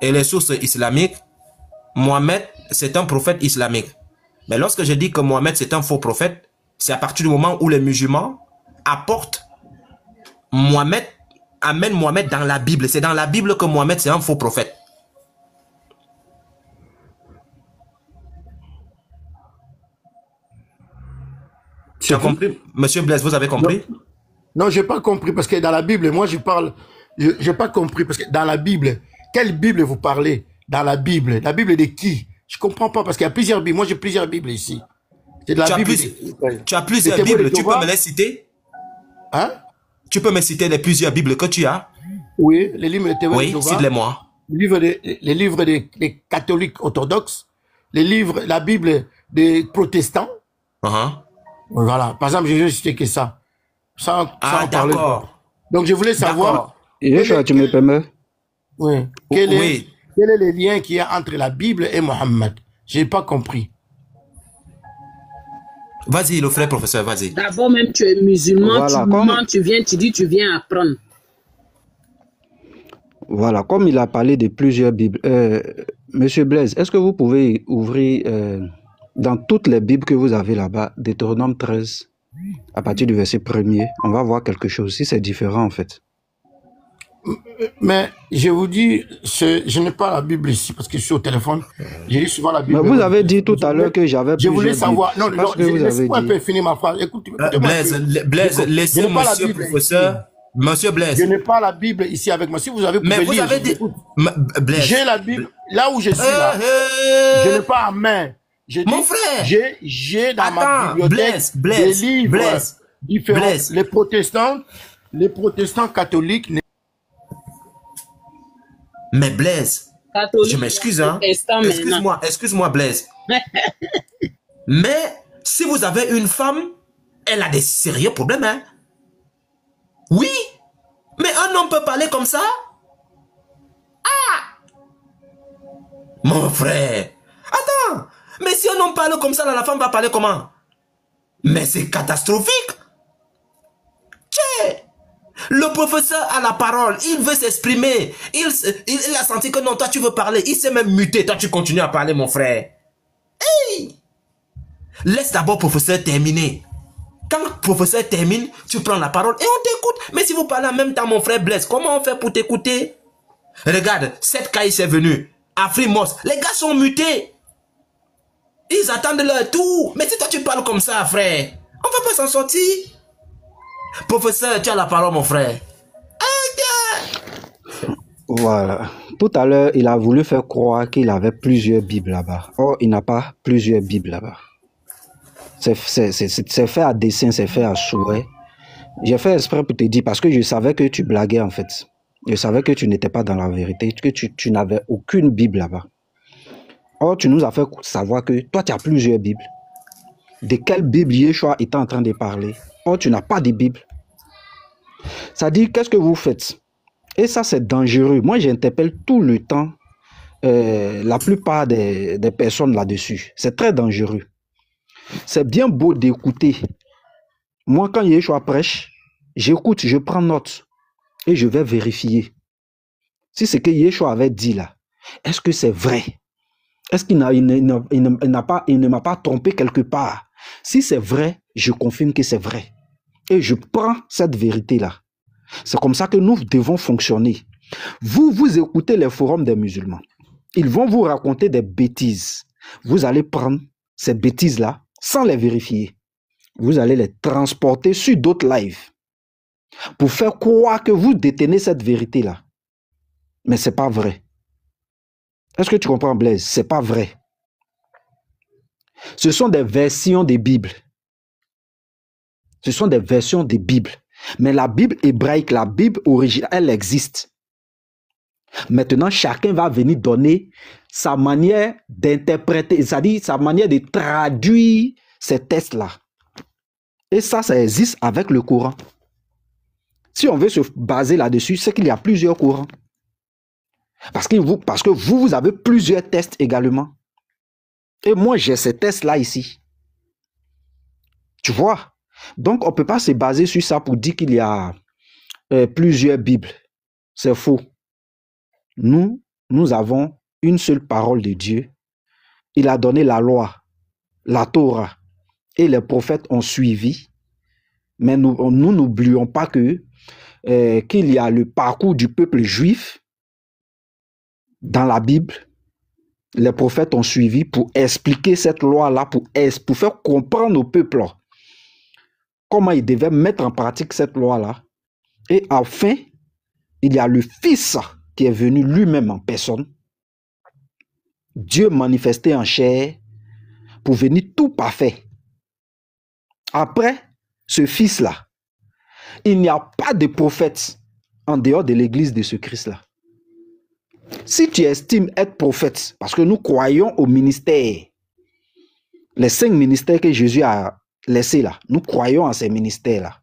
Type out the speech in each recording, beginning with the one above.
et les sources islamiques, Mohammed, c'est un prophète islamique. Mais lorsque je dis que Mohammed, c'est un faux prophète, c'est à partir du moment où les musulmans apportent Mohammed, amènent Mohammed dans la Bible. C'est dans la Bible que Mohammed, c'est un faux prophète. Tu as compris? Monsieur Blaise, vous avez compris? Non, non, j'ai pas compris parce que dans la Bible, moi je parle, j'ai pas compris parce que dans la Bible, quelle Bible vous parlez? Dans la Bible de qui? Je comprends pas parce qu'il y a plusieurs Bibles. Moi j'ai plusieurs Bibles ici. C'est de la Bible. Tu as plusieurs Bibles, tu peux me les citer? Hein? Tu peux me citer les plusieurs Bibles que tu as? Oui, les livres de Théorie Oui, cite-les-moi. les livres des catholiques orthodoxes, les livres, la Bible des protestants. Voilà. Par exemple, j'ai juste cité que ça. Sans d'accord. Donc, je voulais savoir. Yeshua, tu me permets? Oui. Quel est le lien qu'il y a entre la Bible et Mohammed? Je n'ai pas compris. Vas-y, le frère professeur, vas-y. D'abord, même tu es musulman, voilà, tu viens, tu dis, tu viens apprendre. Voilà, comme il a parlé de plusieurs Bibles, Monsieur Blaise, est-ce que vous pouvez ouvrir dans toutes les Bibles que vous avez là-bas, Deutéronome 13, à partir du verset 1er, on va voir quelque chose, si c'est différent en fait. Mais je vous dis, je n'ai pas la Bible ici parce que je suis au téléphone. J'ai lu souvent la Bible. Mais vous avez dit tout à l'heure que j'avais plusieurs Bibles. Je voulais savoir. Non, non, laissez-moi un peu finir ma phrase. Écoutez-moi. Blaise, laissez monsieur professeur. Monsieur Blaise. Je n'ai pas la Bible ici avec moi. Si vous avez mais vous lire, avez dit... J'ai la Bible. Là où je suis là, je n'ai pas en main. Mon frère. J'ai dans ma bibliothèque des livres différents. Les protestants catholiques. Mais Blaise, je m'excuse, hein. Excuse-moi, Blaise. Mais si vous avez une femme, elle a des sérieux problèmes, hein. Oui, mais un homme peut parler comme ça? Ah! Mon frère, attends, mais si un homme parle comme ça, là, la femme va parler comment? Mais c'est catastrophique. Tchè! Le professeur a la parole, il veut s'exprimer, il a senti que non, toi tu veux parler, il s'est même muté, toi tu continues à parler, mon frère. Hey! Laisse d'abord professeur terminer. Quand le professeur termine, tu prends la parole et on t'écoute. Mais si vous parlez en même temps, mon frère Blaise, comment on fait pour t'écouter? Regarde, cette caïs est venue, Afrimos, les gars sont mutés. Ils attendent leur tour. Mais si toi tu parles comme ça, frère, on va pas s'en sortir. Professeur, tu as la parole, mon frère. Voilà. Tout à l'heure, il a voulu faire croire qu'il avait plusieurs Bibles là-bas. Or, il n'a pas plusieurs Bibles là-bas. C'est fait à dessein, c'est fait à souhait. J'ai fait exprès pour te dire, parce que je savais que tu blaguais en fait. Je savais que tu n'étais pas dans la vérité, que tu n'avais aucune Bible là-bas. Or, tu nous as fait savoir que toi, tu as plusieurs Bibles. De quelle Bible Yeshua est en train de parler? Or, tu n'as pas de Bible. Ça dit, qu'est-ce que vous faites? Et ça, c'est dangereux. Moi, j'interpelle tout le temps la plupart des personnes là-dessus. C'est très dangereux. C'est bien beau d'écouter. Moi, quand Yeshua prêche, j'écoute, je prends note et je vais vérifier. Si ce que Yeshua avait dit là, est-ce que c'est vrai? Est-ce qu'il ne m'a pas trompé quelque part? Si c'est vrai, je confirme que c'est vrai. Et je prends cette vérité-là. C'est comme ça que nous devons fonctionner. Vous écoutez les forums des musulmans. Ils vont vous raconter des bêtises. Vous allez prendre ces bêtises-là sans les vérifier. Vous allez les transporter sur d'autres lives pour faire croire que vous détenez cette vérité-là. Mais ce n'est pas vrai. Est-ce que tu comprends, Blaise? Ce n'est pas vrai. Ce sont des versions des Bibles. Ce sont des versions des Bibles. Mais la Bible hébraïque, la Bible originale, elle existe. Maintenant, chacun va venir donner sa manière d'interpréter, c'est-à-dire sa manière de traduire ces textes-là. Et ça existe avec le Coran. Si on veut se baser là-dessus, c'est qu'il y a plusieurs Corans. Parce que vous avez plusieurs textes également. Et moi, j'ai ces textes-là ici. Tu vois? Donc, on ne peut pas se baser sur ça pour dire qu'il y a plusieurs Bibles. C'est faux. Nous, nous avons une seule parole de Dieu. Il a donné la loi, la Torah, et les prophètes ont suivi. Mais nous n'oublions pas qu'il y a le parcours du peuple juif dans la Bible. Les prophètes ont suivi pour expliquer cette loi-là, pour faire comprendre au peuple comment ils devaient mettre en pratique cette loi-là. Et enfin, il y a le Fils qui est venu lui-même en personne, Dieu manifesté en chair, pour venir tout parfait. Après ce Fils-là, il n'y a pas de prophète en dehors de l'église de ce Christ-là. Si tu estimes être prophète, parce que nous croyons au ministère, les 5 ministères que Jésus a laissés là, nous croyons à ces ministères-là.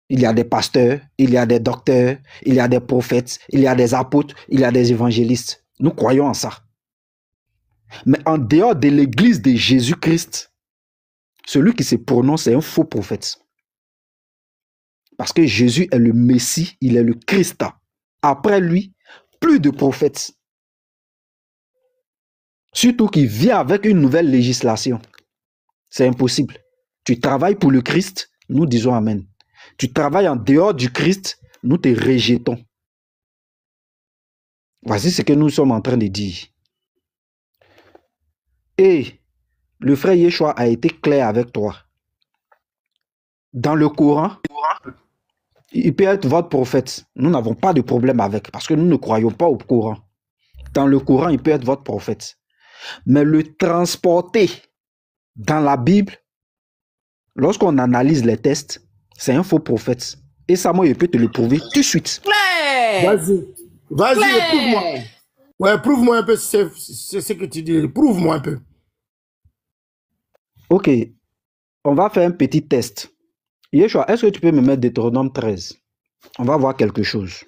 Il y a des pasteurs, il y a des docteurs, il y a des prophètes, il y a des apôtres, il y a des évangélistes. Nous croyons en ça. Mais en dehors de l'église de Jésus-Christ, celui qui se prononce est un faux prophète. Parce que Jésus est le Messie, il est le Christ. Après lui, plus de prophètes. Surtout qu'il vient avec une nouvelle législation. C'est impossible. Tu travailles pour le Christ, nous disons Amen. Tu travailles en dehors du Christ, nous te rejetons. Voici ce que nous sommes en train de dire. Et le frère Yeshua a été clair avec toi. Dans le Coran, il peut être votre prophète. Nous n'avons pas de problème avec, parce que nous ne croyons pas au Coran. Dans le Coran, il peut être votre prophète. Mais le transporter dans la Bible, lorsqu'on analyse les textes, c'est un faux prophète. Et ça, moi, je peux te le prouver tout de suite. Vas-y, prouve-moi. Ouais, prouve-moi un peu ce que tu dis. Prouve-moi un peu. Ok, on va faire un petit test. Yeshua, est-ce que tu peux me mettre Deutéronome 13? On va voir quelque chose.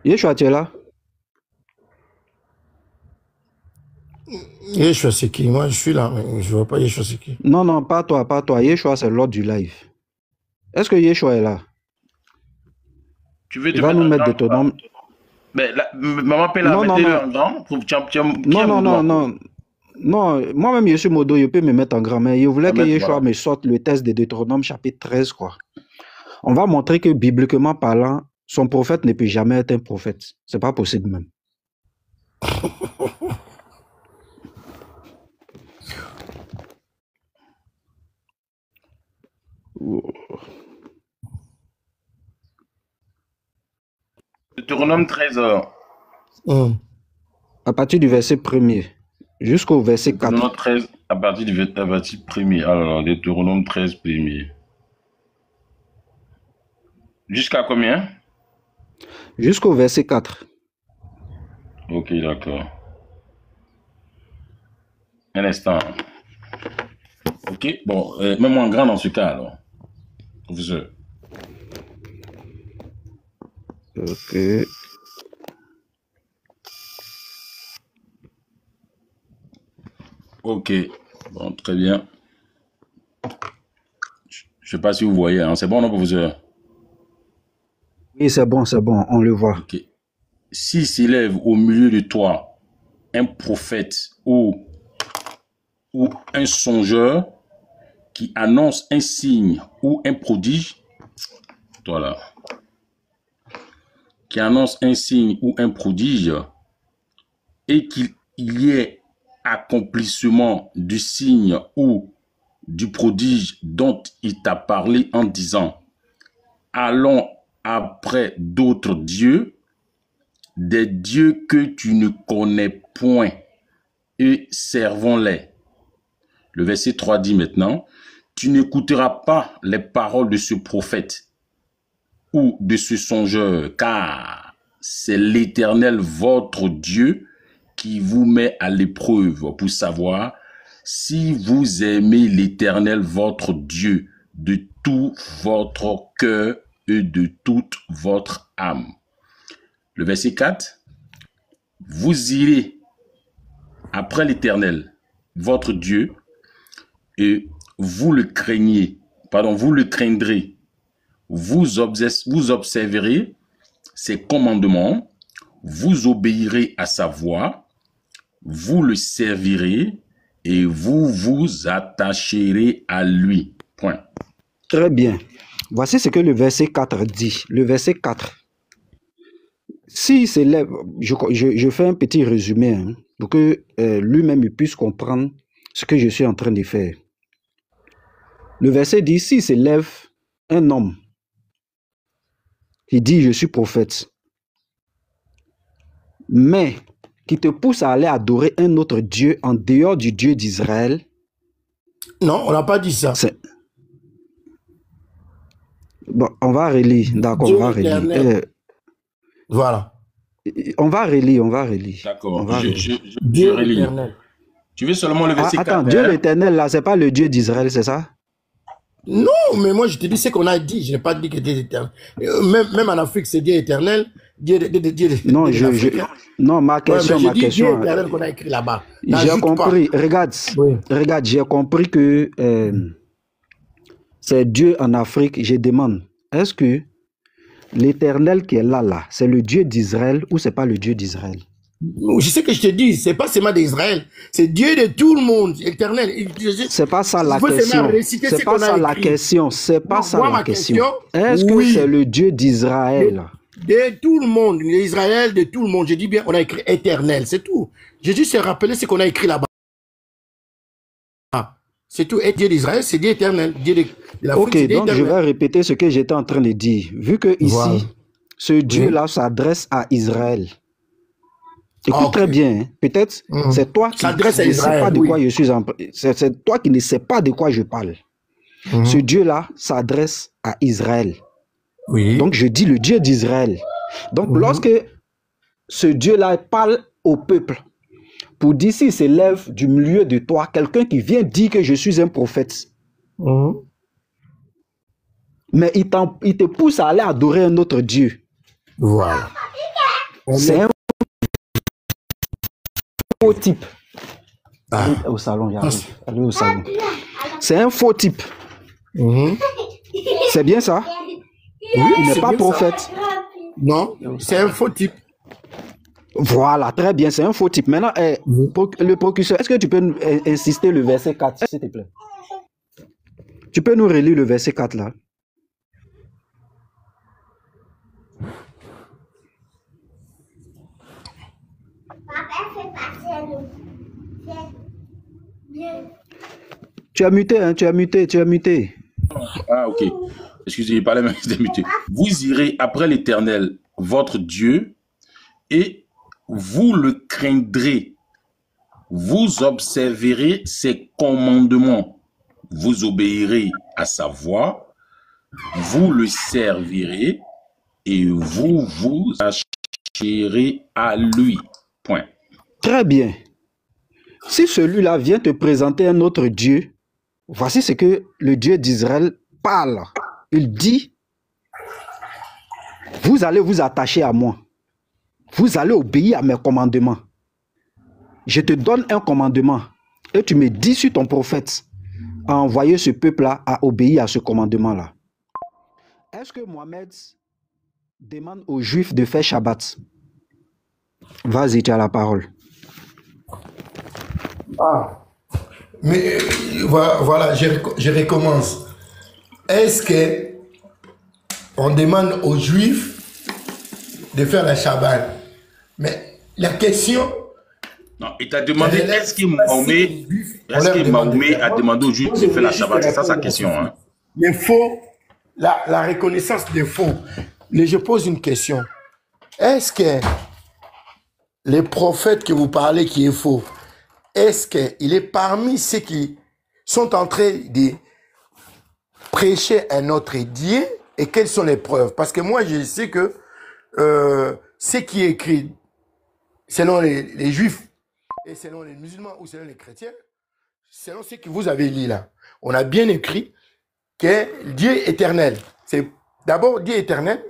Yeshua, tu es là? Yeshua, c'est qui? Moi, je suis là, mais je ne vois pas Yeshua, c'est qui? Non, non, pas toi, pas toi. Yeshua, c'est l'ordre du live. Est-ce que Yeshua est là? Tu veux te Il va mettre nous en mettre grand Deutéronome. Mais maman peut la Non, non, mettre non. en grand. Non, moi-même, je suis modo, je peux me mettre en grand, mais je voulais que Mettre, Yeshua voilà. me sorte le test de Deutéronome chapitre 13, quoi. On va montrer que, bibliquement parlant, son prophète ne peut jamais être un prophète. C'est pas possible même. Deutéronome 13 heures. À partir du verset 1er jusqu'au verset 4. Deutéronome 13 à partir du verset 1er. Alors, Deutéronome 13 1er. Jusqu'à combien? Jusqu'au verset 4. Ok, d'accord. Un instant. Ok, bon, mets-moi en grand dans ce cas, alors. Professeur. Ok. Ok, bon, très bien. Je ne sais pas si vous voyez, hein. C'est bon, non, professeur? Oui, c'est bon, on le voit. Ok. S'il s'élève au milieu de toi un prophète ou un songeur qui annonce un signe ou un prodige, voilà, qui annonce un signe ou un prodige et qu'il y ait accomplissement du signe ou du prodige dont il t'a parlé en disant « Allons après d'autres dieux, des dieux que tu ne connais point, et servons-les. » Le verset 3 dit maintenant « Tu n'écouteras pas les paroles de ce prophète ou de ce songeur, car c'est l'Éternel votre Dieu qui vous met à l'épreuve pour savoir si vous aimez l'Éternel votre Dieu de tout votre cœur et de toute votre âme. » Le verset 4. Vous irez après l'Éternel, votre Dieu, et vous le craignez, vous le craindrez, vous observerez ses commandements, vous obéirez à sa voix, vous le servirez et vous vous attacherez à lui. Point. Très bien. Voici ce que le verset 4 dit. Le verset 4. Si s'élève, je fais un petit résumé hein, pour que lui-même puisse comprendre ce que je suis en train de faire. Le verset dit, si s'élève un homme qui dit, je suis prophète, mais qui te pousse à aller adorer un autre Dieu en dehors du Dieu d'Israël. Non, on n'a pas dit ça. Bon, on va relire, d'accord, on va relire. Voilà. On va relire. D'accord, je relis. Tu veux seulement le verset 4. Attends, Dieu l'éternel, là, c'est pas le Dieu d'Israël, c'est ça? Non, mais moi, je te dis ce qu'on a dit. Je n'ai pas dit que Dieu éternel. Même en Afrique, c'est Dieu éternel. Non, non, ma question, Dieu éternel qu'on a écrit là-bas. J'ai compris. Pas. Regarde, j'ai compris que c'est Dieu en Afrique. Je demande, est-ce que l'éternel qui est là, c'est le Dieu d'Israël ou c'est pas le Dieu d'Israël? Je sais que je te dis, c'est pas seulement d'Israël, c'est Dieu de tout le monde, éternel. C'est pas ça la question. C'est pas ça la question. C'est pas ça la question. Est-ce que c'est le Dieu d'Israël? De tout le monde, l'Israël de tout le monde. Je dis bien, on a écrit éternel, c'est tout. J'ai juste rappelé ce qu'on a écrit là-bas. C'est tout. Et Dieu d'Israël, c'est Dieu éternel. Dieu de l'Afrique, ok, donc je vais répéter ce que j'étais en train de dire. Vu que ici, ce Dieu-là s'adresse à Israël. Écoute très bien, hein. Peut-être c'est toi qui ne sais pas de quoi je suis c'est toi qui ne sais pas de quoi je parle. Ce Dieu-là s'adresse à Israël. Oui. Donc je dis le Dieu d'Israël. Donc lorsque ce Dieu-là parle au peuple, pour dire s'il s'élève du milieu de toi, quelqu'un qui vient dire que je suis un prophète, mais il te pousse à aller adorer un autre Dieu. Voilà. C'est un faux type. Allez au salon, j'arrive. Allez au salon. C'est un faux type. C'est bien ça? Oui, il n'est pas prophète. Ça. Non, c'est un faux type. Voilà, très bien, c'est un faux type. Maintenant, le procureur, est-ce que tu peux insister le verset 4, s'il te plaît? Tu peux nous relire le verset 4 là? Tu as muté, hein, tu as muté. Ah, ok. Excusez, il parlait même de muté. Vous irez après l'Éternel, votre Dieu, et vous le craindrez. Vous observerez ses commandements. Vous obéirez à sa voix. Vous le servirez et vous vous attacherez à lui. Point. Très bien. Si celui-là vient te présenter un autre Dieu, voici ce que le Dieu d'Israël parle. Il dit, vous allez vous attacher à moi. Vous allez obéir à mes commandements. Je te donne un commandement et tu me dis sur ton prophète à envoyer ce peuple-là à obéir à ce commandement-là. Est-ce que Mohamed demande aux Juifs de faire Shabbat? Vas-y, tu as la parole. Ah, mais voilà, je recommence. Est-ce que on demande aux Juifs de faire la Shabbat? Mais la question... Non, il t'a demandé, est-ce que Mahomet a demandé aux Juifs de faire la Shabbat? C'est ça sa question. Hein? Les faux, la reconnaissance des faux. Mais je pose une question. Est-ce que les prophètes que vous parlez qui est faux, est-ce qu'il est parmi ceux qui sont en train de prêcher un autre Dieu? Et quelles sont les preuves? Parce que moi, je sais que ce qui est écrit selon les Juifs et selon les musulmans ou selon les chrétiens, selon ce que vous avez lu là, on a bien écrit que Dieu éternel. C'est d'abord Dieu éternel.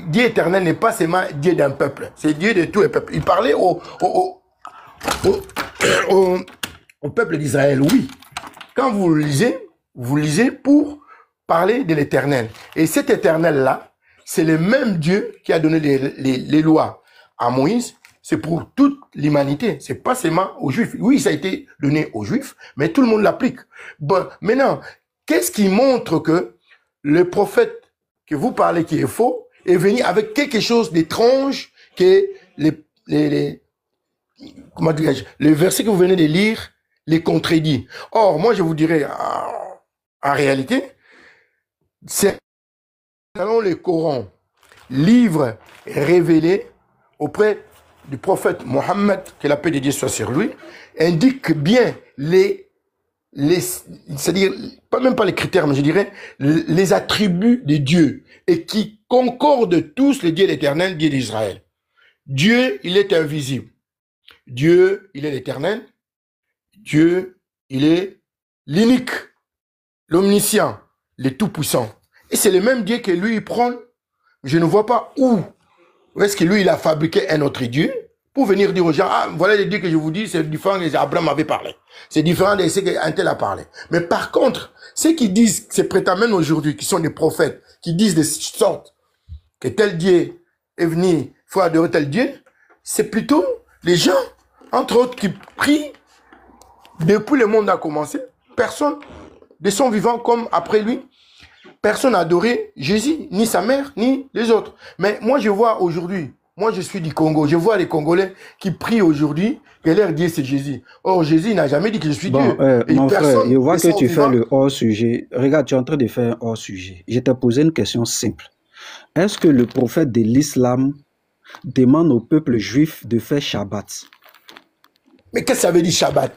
Dieu éternel n'est pas seulement Dieu d'un peuple, c'est Dieu de tous les peuples. Il parlait aux au peuple d'Israël, oui. Quand vous lisez pour parler de l'Éternel. Et cet Éternel-là, c'est le même Dieu qui a donné les lois à Moïse. C'est pour toute l'humanité. C'est pas seulement aux Juifs. Oui, ça a été donné aux Juifs, mais tout le monde l'applique. Bon, maintenant, qu'est-ce qui montre que le prophète que vous parlez qui est faux est venu avec quelque chose d'étrange que comment dirais-je, le verset que vous venez de lire les contredit. Or, moi, je vous dirais, en réalité, c'est selon le Coran, livre révélé auprès du prophète Mohammed, que la paix de Dieu soit sur lui, indique bien c'est-à-dire, même pas les critères, mais je dirais, les attributs de Dieu, et qui concordent tous les dieux l'Éternel, Dieu d'Israël. Dieu, il est invisible. Dieu, il est l'Éternel. Dieu, il est l'unique, l'omniscient, le tout-puissant. Et c'est le même Dieu que lui, il prend. Je ne vois pas où est-ce que lui, il a fabriqué un autre Dieu pour venir dire aux gens, ah, voilà les dieux que je vous dis, c'est différent de ce qu'Abraham avait parlé. C'est différent de ce qu'un tel a parlé. Mais par contre, ceux qui disent, ces prétamènes aujourd'hui, qui sont des prophètes, qui disent de sorte que tel Dieu est venu, il faut adorer tel Dieu, c'est plutôt les gens, entre autres, qui prient depuis le monde a commencé. Personne, de son vivant comme après lui, personne n'a adoré Jésus, ni sa mère, ni les autres. Mais moi, je vois aujourd'hui, moi, je suis du Congo, je vois les Congolais qui prient aujourd'hui que leur Dieu, c'est Jésus. Or, Jésus n'a jamais dit que je suis Dieu. Mon frère, je vois que tu fais le hors-sujet. Regarde, tu es en train de faire un hors-sujet. Je t'ai posé une question simple. Est-ce que le prophète de l'islam demande au peuple juif de faire Shabbat? Mais qu'est-ce que ça veut dire Shabbat?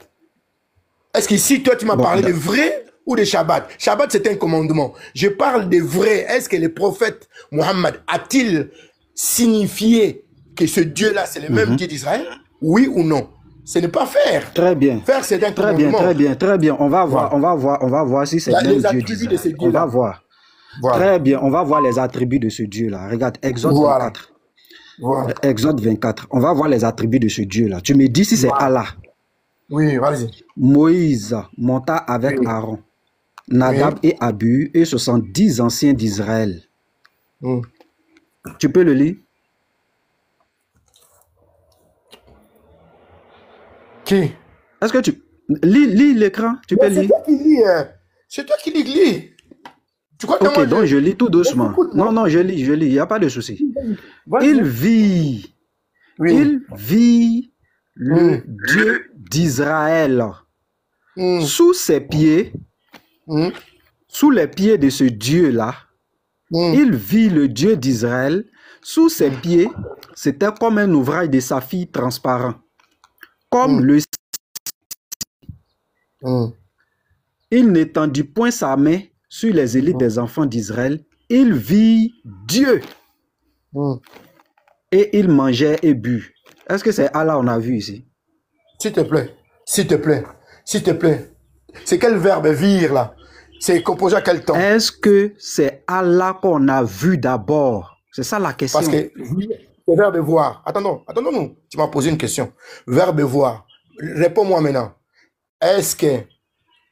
Est-ce qu'ici, toi, tu m'as parlé de vrai ou de Shabbat? Shabbat, c'est un commandement. Je parle de vrai. Est-ce que le prophète Mohammed a-t-il signifié que ce Dieu-là, c'est le même Dieu d'Israël? Oui ou non? Ce n'est pas faire. Très bien. Faire, c'est un commandement. Très bien. On va voir si c'est le même Dieu d'Israël. On va voir. Voilà. Très bien. On va voir les attributs de ce Dieu-là. Regarde, Exode 24. Voilà. Exode 24. On va voir les attributs de ce Dieu-là. Tu me dis si c'est Allah. Oui, vas-y. Moïse monta avec Aaron, Nadab et Abihu et 70 anciens d'Israël. Tu peux le lire? Qui? Est-ce que tu... Lis l'écran, tu peux lire. C'est toi qui lis, hein. C'est toi qui lis. Tu crois que ok, donc je lis tout doucement. Non, je lis, il n'y a pas de souci. Il vit le Dieu d'Israël sous ses pieds, sous les pieds de ce Dieu-là. Il vit le Dieu d'Israël sous ses pieds. C'était comme un ouvrage de saphir transparent, comme le. Il n'étendit point sa main sur les élites des enfants d'Israël. Il vit Dieu. Et il mangeait et but. Est-ce que c'est Allah on a vu ici? S'il te plaît, s'il te plaît, s'il te plaît. C'est quel verbe vire là? C'est composé à quel temps? Est-ce que c'est Allah qu'on a vu d'abord? C'est ça la question. Parce que le verbe voir. Attendons-nous. Tu m'as posé une question. Verbe voir. Réponds-moi maintenant. Est-ce que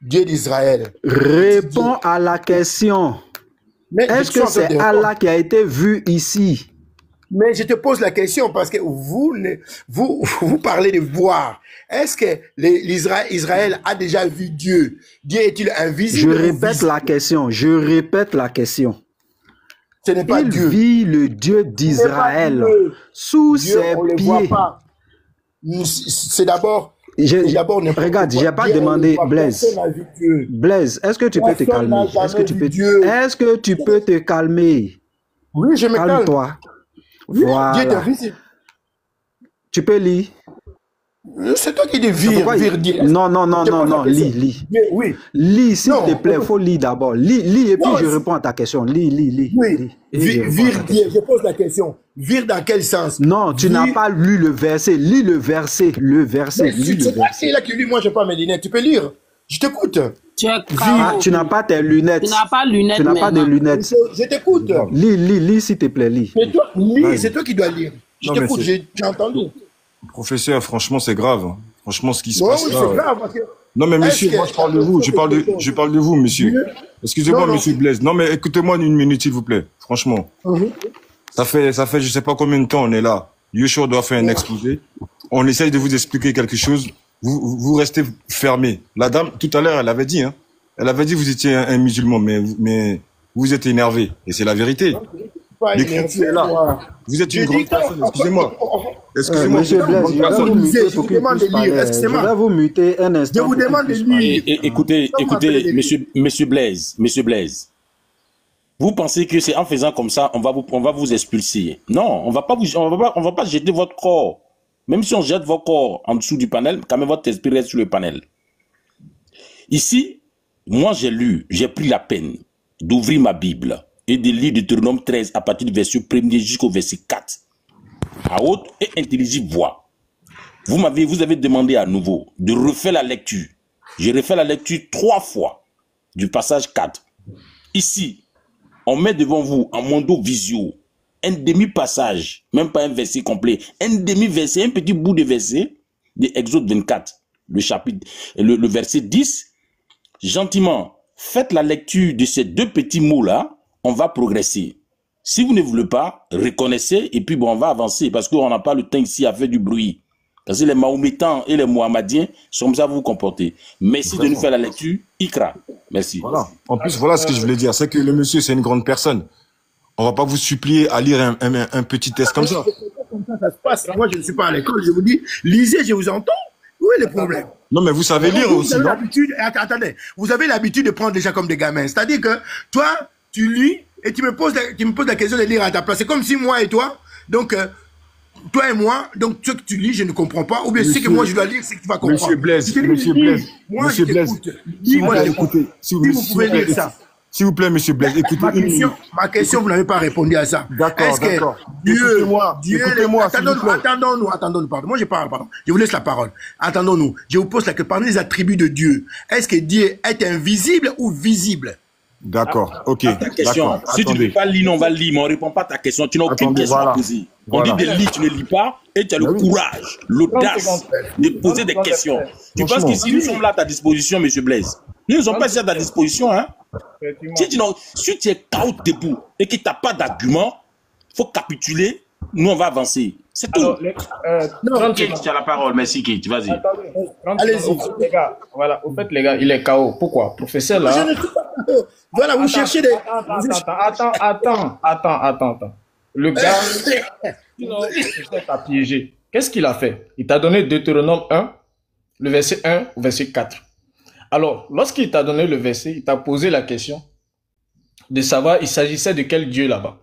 Dieu d'Israël... Réponds à la question. Est-ce que c'est Allah qui a été vu ici? Mais je te pose la question parce que vous parlez de voir. Est-ce que Israël a déjà vu Dieu? Dieu est-il invisible? Je répète la question. Ce n'est pas Dieu. Il vit le Dieu d'Israël sous ses pieds. C'est d'abord... Regarde, je n'ai pas demandé, Blaise. Blaise, est-ce que tu peux te calmer? Est-ce que tu peux te calmer? Oui, je me calme. Calme-toi. Voilà. Dieu est invisible. Tu peux lire? C'est toi qui dis vire. Non, lis. Oui. Lis, s'il te plaît, il faut lire d'abord. Lis et puis je réponds à ta question. Lis. Oui. Vire, je pose la question. Vire dans quel sens? Non, tu n'as pas lu le verset. Lis le verset. C'est là qui lit, moi je n'ai pas mes lunettes. Tu peux lire? Je t'écoute. Tu n'as pas tes lunettes. Tu n'as pas de lunettes. Tu n'as pas de lunettes. Je t'écoute. Lis, s'il te plaît, lis. C'est toi qui dois lire. Je t'écoute, j'ai entendu. Professeur, franchement, c'est grave. Franchement, ce qui se Oui, passe c'est là. grave. Parce que, Non, mais monsieur, que, moi, je parle de vous. Je parle de vous, monsieur. Excusez-moi, monsieur Blaise. Non, mais écoutez-moi une minute, s'il vous plaît. Franchement. Ça fait, je sais pas combien de temps on est là. Yoshua doit faire un exposé. On essaye de vous expliquer quelque chose. Vous restez fermé. La dame, tout à l'heure, elle avait dit, hein. Elle avait dit que vous étiez un musulman, mais vous êtes énervé. Et c'est la vérité. L'écriture est là. Vous êtes une grande personne, excusez-moi. Excusez-moi. Monsieur Blaise, je vais vous muter pour qu'il puisse parler. Je vais vous muter un instant. Je vous demande de lire. Écoutez, monsieur Blaise, vous pensez que c'est en faisant comme ça, on va vous expulser. Non, on va pas jeter votre corps. Même si on jette votre corps en dessous du panel, quand même votre esprit reste sur le panel. Ici, moi j'ai pris la peine d'ouvrir ma Bible et de lire Deutéronome 13 à partir du verset 1er jusqu'au verset 4. À haute et intelligible voix. Vous avez demandé à nouveau de refaire la lecture. J'ai refait la lecture 3 fois du passage 4. Ici, on met devant vous en mondo visio un demi-passage, même pas un verset complet, un demi-verset, un petit bout de verset de Exode 24, le verset 10. Gentiment, faites la lecture de ces 2 petits mots-là, on va progresser. Si vous ne voulez pas, reconnaissez et puis bon, on va avancer parce qu'on n'a pas le temps ici à faire du bruit. Parce que les Mahométans et les Mohammadiens sont comme ça vous comporter. Merci de nous faire la lecture. Ikra. Merci. Voilà. En plus, voilà ce que je voulais dire. C'est que le monsieur, c'est une grande personne. On va pas vous supplier à lire un petit test comme ça. Ça se passe. Moi, je ne suis pas à l'école. Je vous dis, lisez, je vous entends. Où est le problème? Non, mais vous savez lire aussi. Vous avez l'habitude, attendez, vous avez l'habitude de prendre des gens comme des gamins. C'est-à-dire que toi, tu lis et tu me poses la question de lire à ta place. C'est comme si moi et toi, donc, toi et moi, donc ce que tu lis, je ne comprends pas. Ou bien ce que moi je dois lire, c'est que tu vas comprendre. Monsieur Blaise, moi je t'écoute. Dis-moi, écoutez, si vous pouvez lire ça. S'il vous plaît, monsieur Blaise, écoutez ma question, vous n'avez pas répondu à ça. D'accord, d'accord. Écoutez-moi, attendons-nous, pardon. Moi, je parle, pardon. Je vous laisse la parole. Attendons-nous. Je vous pose la question, parmi les attributs de Dieu, est-ce que Dieu est invisible ou visible? D'accord, ok. Ta question, si tu ne veux pas lire, on va lire, mais on ne répond pas à ta question. Tu n'as aucune question à poser. On dit de lire, tu ne lis pas, et tu as le courage, l'audace de poser des questions. Tu penses qu'ici, nous sommes là à ta disposition, monsieur Blaise. Nous ne sommes pas ici à ta disposition, hein. Si tu es KO debout et que tu n'as pas d'argument, il faut capituler, nous on va avancer. C'est tout. Kate, tu as la parole, merci Kate, vas-y. Allez-y. Les gars, voilà, au fait les gars, il est KO. Pourquoi? Professeur là. Voilà, vous cherchez des... Attends. Le gars, il t'a piégé. Qu'est-ce qu'il a fait? Il t'a donné Deutéronome 1, le verset 1 au verset 4. Alors, lorsqu'il t'a donné le verset, il t'a posé la question de savoir il s'agissait de quel Dieu là-bas.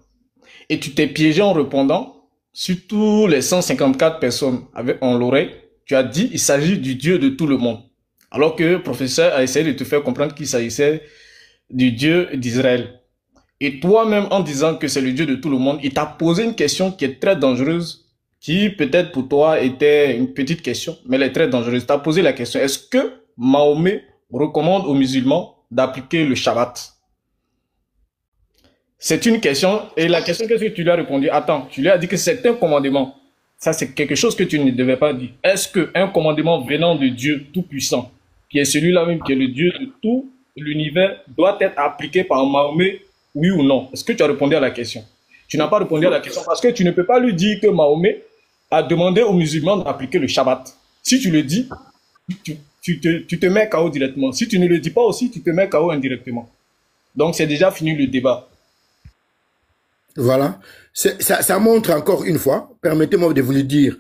Et tu t'es piégé en répondant, sur tous les 154 personnes en l'oreille, tu as dit il s'agit du Dieu de tout le monde. Alors que le professeur a essayé de te faire comprendre qu'il s'agissait du Dieu d'Israël. Et toi-même, en disant que c'est le Dieu de tout le monde, il t'a posé une question qui est très dangereuse, qui peut-être pour toi était une petite question, mais elle est très dangereuse. Tu as posé la question, est-ce que Mahomet recommande aux musulmans d'appliquer le Shabbat? C'est une question, et la question, qu'est-ce que tu lui as répondu? Attends, tu lui as dit que c'est un commandement. Ça, c'est quelque chose que tu ne devais pas dire. Est-ce qu'un commandement venant de Dieu Tout-Puissant, qui est celui-là même, qui est le Dieu de tout l'univers, doit être appliqué par Mahomet, oui ou non? Est-ce que tu as répondu à la question? Tu n'as pas répondu à la question parce que tu ne peux pas lui dire que Mahomet a demandé aux musulmans d'appliquer le Shabbat. Si tu le dis, tu te mets KO directement. Si tu ne le dis pas aussi, tu te mets KO indirectement. Donc, c'est déjà fini le débat. Voilà. Ça montre encore une fois, permettez-moi de vous le dire,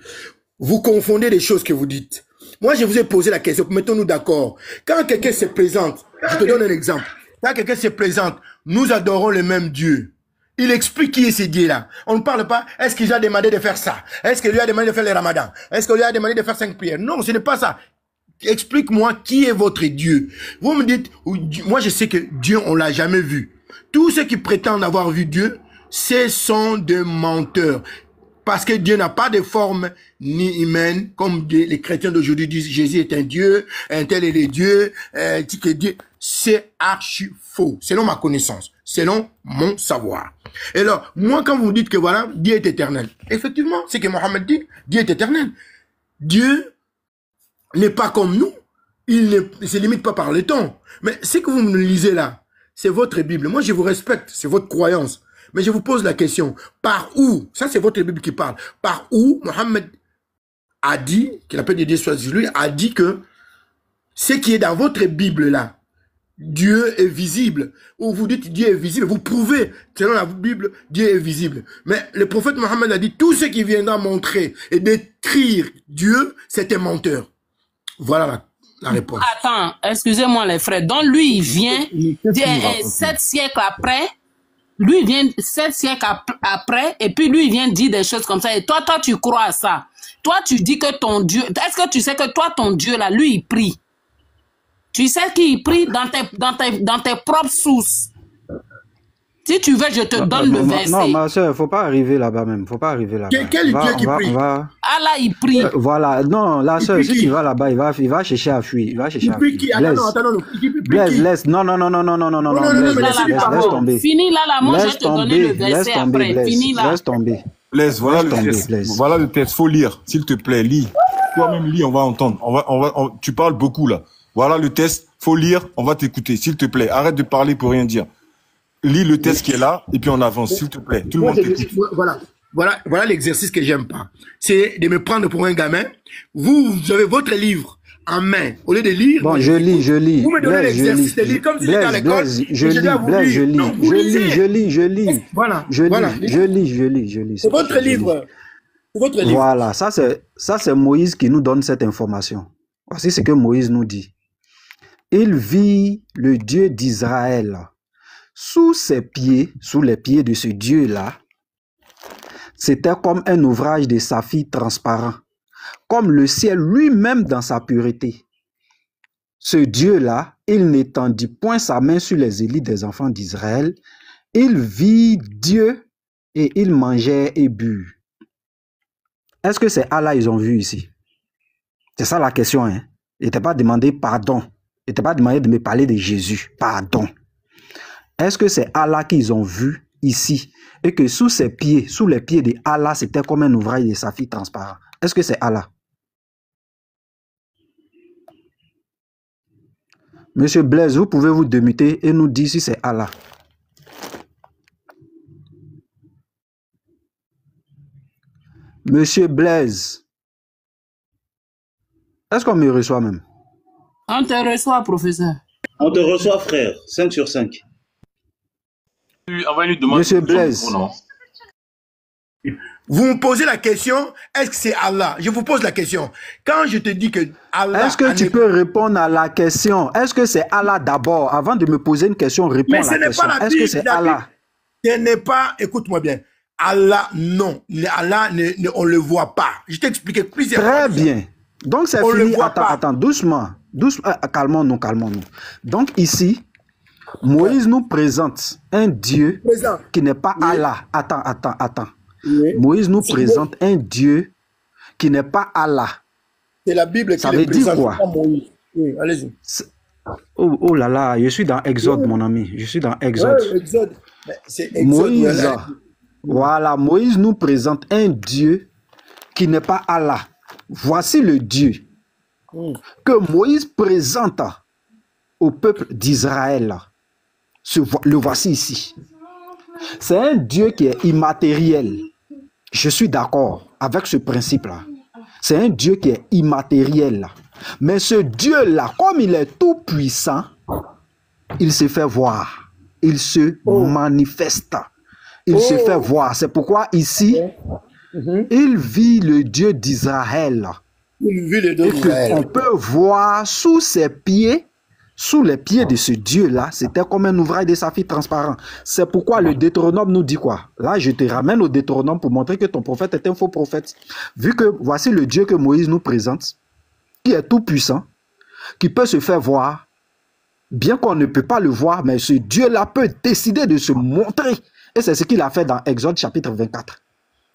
vous confondez les choses que vous dites. Moi, je vous ai posé la question, mettons-nous d'accord. Quand quelqu'un se présente, je te donne un exemple. Quand quelqu'un se présente, nous adorons le même Dieu. Il explique qui est ce Dieu-là. On ne parle pas, est-ce qu'il lui a demandé de faire ça? Est-ce qu'il lui a demandé de faire le ramadan? Est-ce qu'il lui a demandé de faire 5 prières? Non, ce n'est pas ça. Explique-moi qui est votre Dieu. Vous me dites, moi je sais que Dieu, on l'a jamais vu. Tous ceux qui prétendent avoir vu Dieu, ce sont des menteurs. Parce que Dieu n'a pas de forme ni humaine, comme les chrétiens d'aujourd'hui disent Jésus est un Dieu, un tel est le Dieu, que Dieu. C'est archi faux, selon ma connaissance, selon mon savoir. Et alors, moi, quand vous dites que voilà, Dieu est éternel, effectivement, c'est que Mohammed dit, Dieu est éternel. Dieu n'est pas comme nous. Il ne se limite pas par le temps. Mais ce que vous me lisez là, c'est votre Bible. Moi, je vous respecte, c'est votre croyance. Mais je vous pose la question, par où, ça c'est votre Bible qui parle, par où Mohammed a dit, qu'il appelle Dieu soit lui, a dit que ce qui est dans votre Bible là, Dieu est visible. Ou vous dites Dieu est visible, vous prouvez, selon la Bible, Dieu est visible. Mais le prophète Mohammed a dit, tout ce qui viendra montrer et décrire Dieu, c'est un menteur. Voilà la réponse. Attends, excusez-moi les frères. Donc lui, il vient 7 siècles après. Lui, il vient 7 siècles après, et puis lui, il vient dire des choses comme ça. Et toi, tu crois à ça. Toi, tu dis que ton Dieu... Est-ce que tu sais que toi, ton Dieu, là, lui, il prie? Tu sais qu'il prie dans tes propres sources. Si tu veux, je te donne le verset. Non, ma soeur, il ne faut pas arriver là-bas même. Il ne faut pas arriver là-bas. Quel Dieu qui prie? Allah, il prie. Voilà. Non, la soeur, si tu vas là-bas, il va chercher à fuir. Il va chercher à fuir. Blaise, laisse. Non. Laisse tomber. Fini là, moi, je vais te donner le verset après. Fini là. Laisse tomber. Blaise, voilà le texte. Voilà le texte. Faut lire. S'il te plaît, lis. Toi-même, lis, on va entendre. Tu parles beaucoup là. Voilà le test, faut lire, on va t'écouter, s'il te plaît. Arrête de parler pour rien dire. Lis le test qui est là, et puis on avance, s'il te plaît. Tout le monde t'écoute. Voilà l'exercice que j'aime pas. C'est de me prendre pour un gamin. Vous avez votre livre en main. Au lieu de lire... Bon, je lis. Vous me donnez l'exercice de lire comme si j'étais à l'école. Je lis. Voilà. Je lis. C'est votre livre. Voilà, ça c'est Moïse qui nous donne cette information. Voici ce que Moïse nous dit. Il vit le Dieu d'Israël sous ses pieds, sous les pieds de ce Dieu-là. C'était comme un ouvrage de saphir transparent, comme le ciel lui-même dans sa pureté. Ce Dieu-là, il n'étendit point sa main sur les élites des enfants d'Israël. Il vit Dieu et il mangeait et but. Est-ce que c'est Allah qu'ils ont vu ici? C'est ça la question. Hein? Il n'était pas demandé pardon. Il n'était pas demandé de me parler de Jésus. Pardon. Est-ce que c'est Allah qu'ils ont vu ici? Et que sous ses pieds, sous les pieds de Allah, c'était comme un ouvrage de saphir transparent. Est-ce que c'est Allah? Monsieur Blaise, vous pouvez vous démuter et nous dire si c'est Allah. Monsieur Blaise, est-ce qu'on me reçoit même? On te reçoit, professeur. On te reçoit, frère. 5 sur 5. Monsieur Blaise. Vous me posez la question, est-ce que c'est Allah? Je vous pose la question. Quand je te dis que Allah... Est-ce que tu peux répondre à la question? Est-ce que c'est Allah d'abord? Avant de me poser une question, réponds à la question. Est-ce que c'est Allah? Ce n'est pas... Écoute-moi bien. Allah, non. Allah, on ne le voit pas. Je t'ai expliqué plusieurs fois. Très bien. Donc c'est fini. Attends, doucement. Calmons-nous. Donc ici, Moïse nous présente un Dieu qui n'est pas Allah. Attends. Oui. Moïse nous présente un Dieu qui n'est pas Allah. C'est la Bible qui le présente. Ça veut dire quoi? Oui, allez-y. Oh là là, je suis dans Exode, mon ami. Je suis dans Exode. Ouais, Exode. Exode. Moïse, voilà, Moïse nous présente un Dieu qui n'est pas Allah. Voici le Dieu que Moïse présente au peuple d'Israël. Le voici ici. C'est un Dieu qui est immatériel. Je suis d'accord avec ce principe-là. C'est un Dieu qui est immatériel. Mais ce Dieu-là, comme il est tout puissant, il se fait voir. Il se manifeste. Il se fait voir. C'est pourquoi ici, il vit le Dieu d'Israël. Il vit le Dieu d'Israël. On peut voir sous ses pieds, sous les pieds de ce Dieu-là, c'était comme un ouvrage de saphir transparent. C'est pourquoi le Deutéronome nous dit quoi? Là, je te ramène au Deutéronome pour montrer que ton prophète est un faux prophète. Vu que voici le Dieu que Moïse nous présente, qui est tout puissant, qui peut se faire voir, bien qu'on ne peut pas le voir, mais ce Dieu-là peut décider de se montrer. Et c'est ce qu'il a fait dans Exode chapitre 24,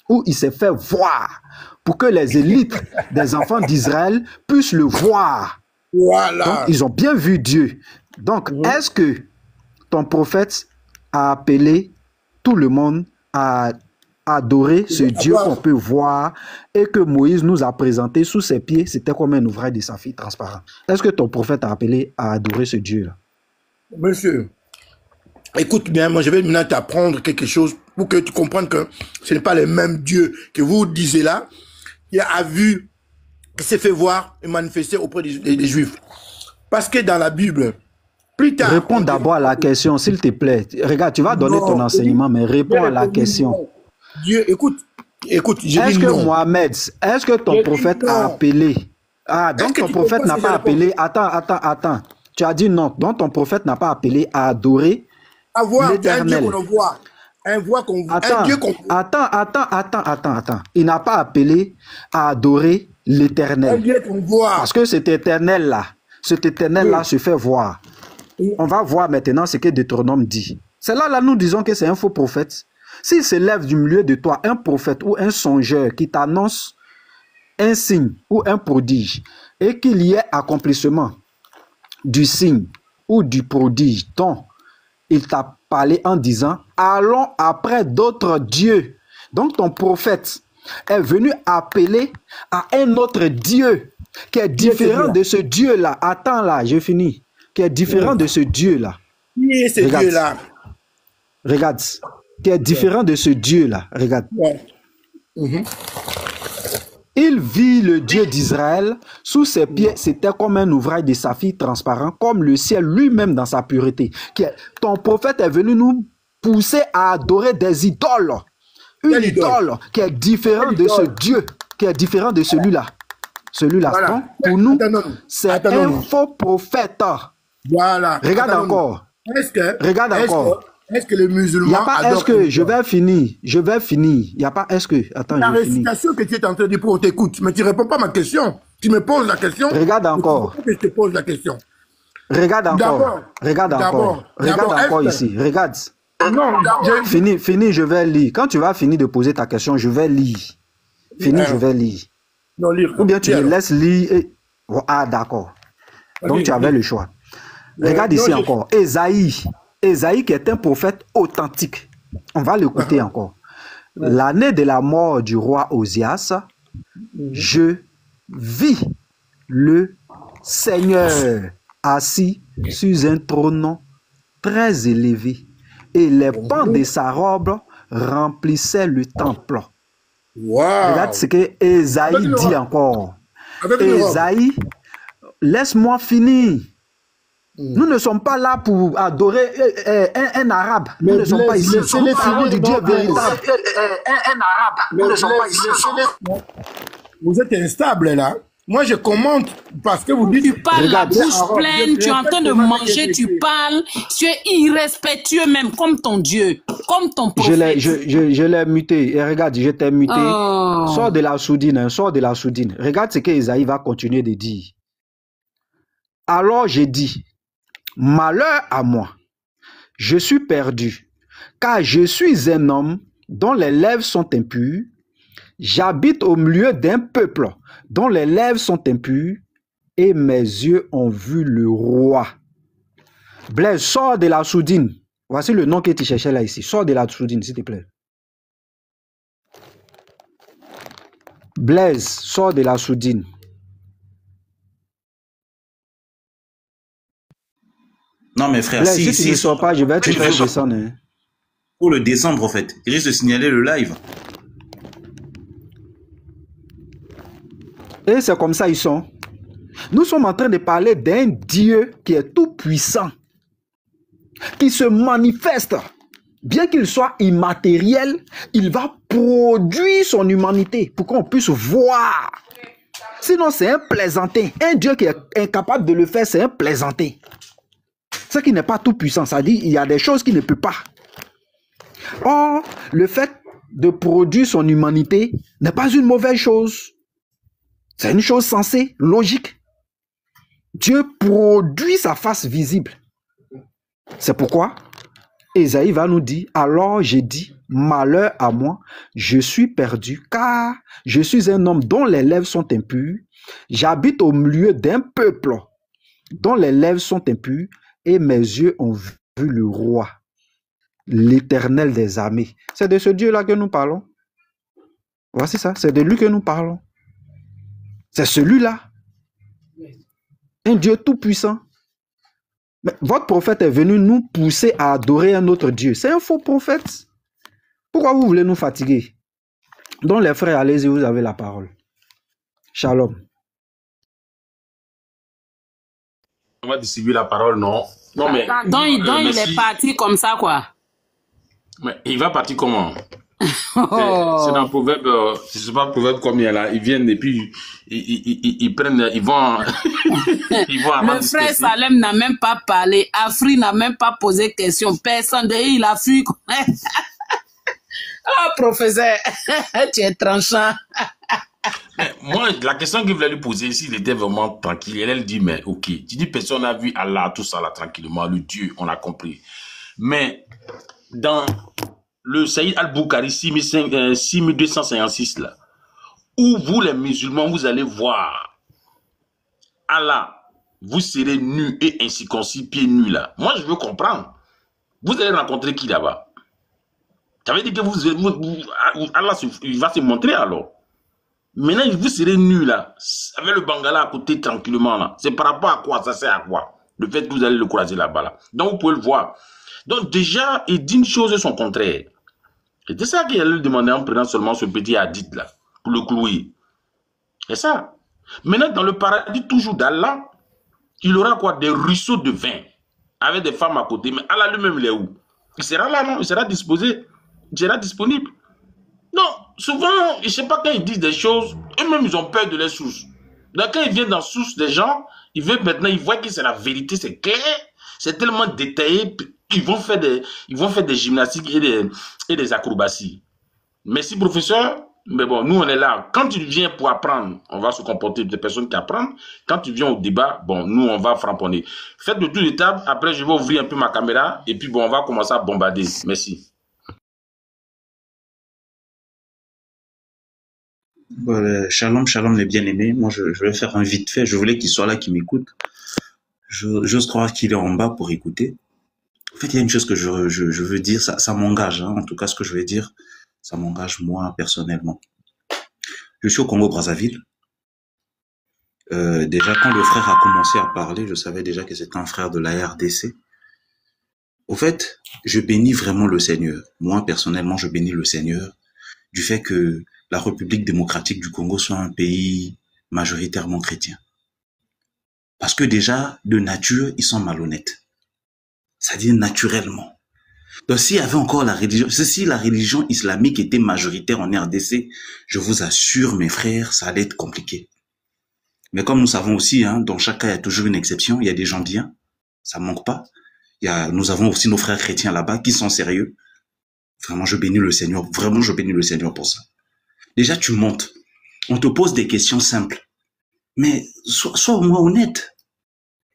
où il s'est fait voir pour que les élites des enfants d'Israël puissent le voir. Voilà. Donc, ils ont bien vu Dieu. Donc, est-ce que ton prophète a appelé tout le monde à adorer ce Dieu qu'on peut voir et que Moïse nous a présenté sous ses pieds, c'était comme un ouvrage de saphir transparent. Est-ce que ton prophète a appelé à adorer ce Dieu-là? Monsieur, écoute bien, moi je vais maintenant t'apprendre quelque chose pour que tu comprennes que ce n'est pas le même Dieu que vous disiez là, qui a vu, qui s'est fait voir et manifester auprès des Juifs. Parce que dans la Bible, plus tard... Réponds d'abord à la question, s'il te plaît. Regarde, tu vas donner ton enseignement, mais réponds à la question. Dieu, écoute, je dis est-ce que non. Mohamed, est-ce que ton prophète a appelé? Ah, donc ton prophète n'a pas appelé. Attends. Tu as dit non. Donc ton prophète n'a pas appelé à adorer l'Éternel. Attends. Il n'a pas appelé à adorer l'Éternel. Parce que cet éternel-là se fait voir. On va voir maintenant ce que Deutéronome dit. C'est là, nous disons que c'est un faux prophète. S'il se lève du milieu de toi un prophète ou un songeur qui t'annonce un signe ou un prodige et qu'il y ait accomplissement du signe ou du prodige dont il t'a parlé en disant « Allons après d'autres dieux ». Donc ton prophète est venu appeler à un autre Dieu qui est différent de ce Dieu-là. Attends là, je finis. Qui est différent de ce Dieu-là. Qui est ce Dieu-là? Regarde. Qui est différent de ce Dieu-là. Regarde. Il vit le Dieu d'Israël sous ses pieds. C'était comme un ouvrage de saphir transparent, comme le ciel lui-même dans sa pureté. Ton prophète est venu nous pousser à adorer des idoles. Une idole qui est différente de ce Dieu, qui est différent de celui-là. Celui-là. Voilà. Donc, pour nous, c'est un faux prophète. Voilà. Regarde encore. Est-ce que les musulmans... Il n'y a pas est-ce que, je vais finir. Il n'y a pas est-ce que... Attends, la récitation que tu es en train de dire pour t'écoute, mais tu ne réponds pas à ma question. Tu me poses la question. Regarde encore. Que je te pose la question. Regarde encore. Regarde encore ici. Regarde. Non, Fini, je vais lire. Quand tu vas finir de poser ta question, je vais lire. Je vais lire. Non, lire. Ou bien tu me laisses lire. Et... Ah, d'accord. Donc tu avais le choix. Regarde ici encore. Ésaïe qui est un prophète authentique. On va l'écouter encore. L'année de la mort du roi Osias, je vis le Seigneur assis sur un trône très élevé et les pans de sa robe remplissaient le temple. Regarde ce que Ésaïe dit encore. Ésaïe, laisse-moi finir. Nous ne sommes pas là pour adorer un arabe. Nous ne sommes pas ici. Nous parlons du Dieu véritable. Un arabe. Nous ne sommes pas ici. Vous êtes instable là. Moi, je commente parce que vous dites... Tu parles la bouche pleine, tu es en train de manger, tu parles. Tu es irrespectueux même, comme ton Dieu, comme ton prophète. Je l'ai muté. Et regarde, je t'ai muté. Oh. Sors de la soudine, sors de la soudine. Regarde ce que Ésaïe va continuer de dire. Alors j'ai dit, malheur à moi, je suis perdu, car je suis un homme dont les lèvres sont impures. J'habite au milieu d'un peuple dont les lèvres sont impures et mes yeux ont vu le roi. Blaise, sors de la soudine. Voici le nom que tu cherchais là ici. Sors de la soudine, s'il te plaît. Blaise, sors de la soudine. Non, mais frère, Blaise, si tu ne sors pas, je vais te faire descendre. Hein. Pour le descendre, en fait. C'est juste de signaler le live. Et c'est comme ça ils sont. Nous sommes en train de parler d'un Dieu qui est tout puissant, qui se manifeste. Bien qu'il soit immatériel, il va produire son humanité pour qu'on puisse voir. Sinon, c'est un plaisantin. Un Dieu qui est incapable de le faire, c'est un plaisantin. Ce qui n'est pas tout puissant, ça dit il y a des choses qu'il ne peut pas. Or, le fait de produire son humanité n'est pas une mauvaise chose. C'est une chose sensée, logique. Dieu produit sa face visible. C'est pourquoi Ésaïe va nous dire, alors j'ai dit, malheur à moi, je suis perdu, car je suis un homme dont les lèvres sont impures. J'habite au milieu d'un peuple dont les lèvres sont impures et mes yeux ont vu le roi, l'Éternel des armées. C'est de ce Dieu-là que nous parlons. Voici ça, c'est de lui que nous parlons. C'est celui-là. Un Dieu tout-puissant. Mais votre prophète est venu nous pousser à adorer un autre Dieu. C'est un faux prophète. Pourquoi vous voulez nous fatiguer? Donc les frères, allez-y, vous avez la parole. Shalom. On va distribuer la parole, non? Non, mais... Donc il est parti comme ça, quoi. Mais il va partir comment? C'est dans le proverbe, je ne sais pas le proverbe combien là, ils viennent et puis ils prennent, ils vont le frère Salem n'a même pas parlé, Afri n'a même pas posé question, personne, il a fui. Oh professeur, tu es tranchant. Mais moi, la question qu'il voulait lui poser, s'il était vraiment tranquille, elle dit, mais ok, tu dis personne n'a vu Allah, tout ça là tranquillement, le Dieu, on a compris. Mais dans le Saïd al-Bukhari 6256 là, où vous les musulmans, vous allez voir Allah, vous serez nus et incirconcis, pieds nus là. Moi, je veux comprendre. Vous allez rencontrer qui là-bas? Ça veut dire que Allah, il va se montrer alors. Maintenant, vous serez nus là, avec le Bangala à côté tranquillement là. C'est par rapport à quoi? Ça sert à quoi? Le fait que vous allez le croiser là-bas là. Donc, vous pouvez le voir. Donc, déjà, il dit une chose et son contraire. C'était ça qu'il allait lui demander en prenant seulement ce petit hadith là, pour le clouer. C'est ça. Maintenant, dans le paradis toujours d'Allah, il aura quoi? Des ruisseaux de vin, avec des femmes à côté. Mais Allah lui-même, il est où? Il sera là, non? Il sera disposé. Il sera disponible. Non, souvent, je ne sais pas quand ils disent des choses, eux-mêmes, ils ont peur de les sources. Donc, quand ils viennent dans la source des gens, ils veulent maintenant, ils voient que c'est la vérité, c'est clair, c'est tellement détaillé, ils vont faire des gymnastiques et des acrobaties. Merci, professeur. Mais bon, nous, on est là. Quand tu viens pour apprendre, on va se comporter des personnes qui apprennent. Quand tu viens au débat, bon, nous, on va framponner. Faites le tour de table. Après, je vais ouvrir un peu ma caméra. Et puis, bon, on va commencer à bombarder. Merci. Voilà, shalom, shalom les bien-aimés. Moi, je vais faire un vite fait. Je voulais qu'il soit là, qu'il m'écoute. J'ose croire qu'il est en bas pour écouter. En fait, il y a une chose que je veux dire. Ça m'engage, hein. En tout cas, ce que je vais dire, ça m'engage moi personnellement. Je suis au Congo-Brazzaville. Déjà, quand le frère a commencé à parler, je savais déjà que c'était un frère de la RDC. Au fait, je bénis vraiment le Seigneur. Moi, personnellement, je bénis le Seigneur du fait que la République démocratique du Congo soit un pays majoritairement chrétien. Parce que déjà, de nature, ils sont malhonnêtes. C'est-à-dire naturellement. Donc, s'il y avait encore la religion, si la religion islamique était majoritaire en RDC, je vous assure, mes frères, ça allait être compliqué. Mais comme nous savons aussi, hein, dans chaque cas, il y a toujours une exception. Il y a des gens bien, ça manque pas. Nous avons aussi nos frères chrétiens là-bas qui sont sérieux. Vraiment, je bénis le Seigneur. Vraiment, je bénis le Seigneur pour ça. Déjà, tu montes. On te pose des questions simples. Mais sois au moins honnête.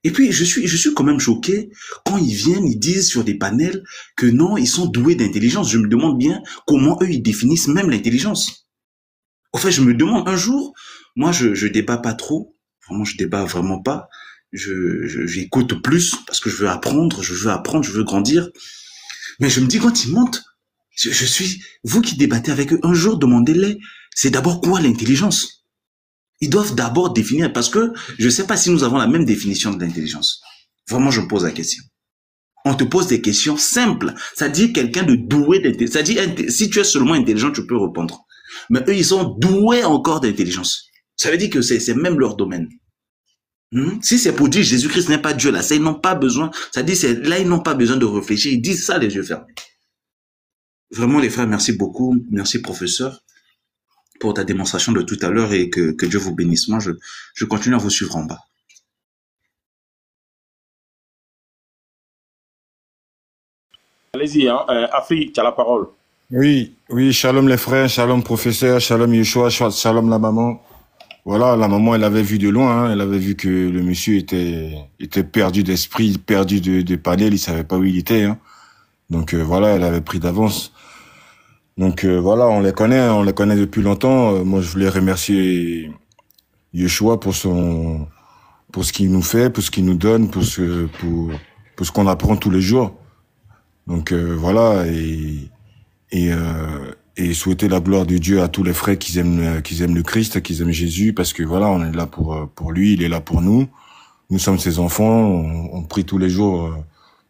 Et puis, je suis quand même choqué quand ils viennent, ils disent sur des panels que non, ils sont doués d'intelligence. Je me demande bien comment eux, ils définissent même l'intelligence. En fait, je me demande un jour, moi, je débat pas trop. Vraiment, je débat vraiment pas. J'écoute plus parce que je veux apprendre, je veux grandir. Mais je me dis, quand ils montent, vous qui débattez avec eux, un jour, demandez-les, c'est d'abord quoi l'intelligence? Ils doivent d'abord définir, parce que je ne sais pas si nous avons la même définition de l'intelligence. Vraiment, je me pose la question. On te pose des questions simples. Ça dit quelqu'un de doué d'intelligence. Ça dit, si tu es seulement intelligent, tu peux répondre. Mais eux, ils sont doués encore d'intelligence. Ça veut dire que c'est même leur domaine. Si c'est pour dire Jésus-Christ n'est pas Dieu, là, ça, ils n'ont pas besoin. Ça dit, là, ils n'ont pas besoin de réfléchir. Ils disent ça les yeux fermés. Vraiment, les frères, merci beaucoup. Merci, professeur, pour ta démonstration de tout à l'heure et que Dieu vous bénisse. Moi, je continue à vous suivre en bas. Allez-y, hein. Afri, tu as la parole. Oui, shalom les frères, shalom professeur, shalom Yeshua, shalom la maman. Voilà, la maman, elle avait vu de loin, hein, elle avait vu que le monsieur était perdu d'esprit, perdu de panel, il savait pas où il était. Hein. Donc voilà, elle avait pris d'avance. Donc voilà, on les connaît depuis longtemps. Moi, je voulais remercier Yeshua pour ce qu'il nous fait, pour ce qu'il nous donne, pour ce qu'on apprend tous les jours. Donc voilà, et et souhaiter la gloire de Dieu à tous les frères qui aiment le Christ, qui aiment Jésus, parce que voilà, on est là pour lui, il est là pour nous. Nous sommes ses enfants, on prie tous les jours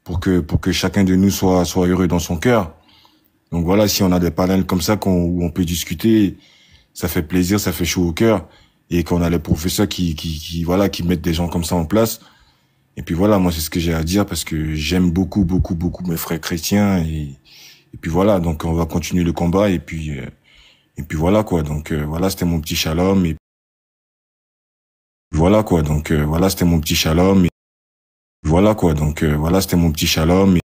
pour que chacun de nous soit heureux dans son cœur. Donc voilà, si on a des panels comme ça où on peut discuter, ça fait plaisir, ça fait chaud au cœur, et qu'on a les professeurs qui mettent des gens comme ça en place. Et puis voilà, moi c'est ce que j'ai à dire, parce que j'aime beaucoup mes frères chrétiens, et puis voilà, donc on va continuer le combat, et puis voilà quoi. Donc voilà, c'était mon petit shalom, et voilà quoi. Donc voilà, c'était mon petit shalom, et voilà quoi. Donc voilà, c'était mon petit shalom.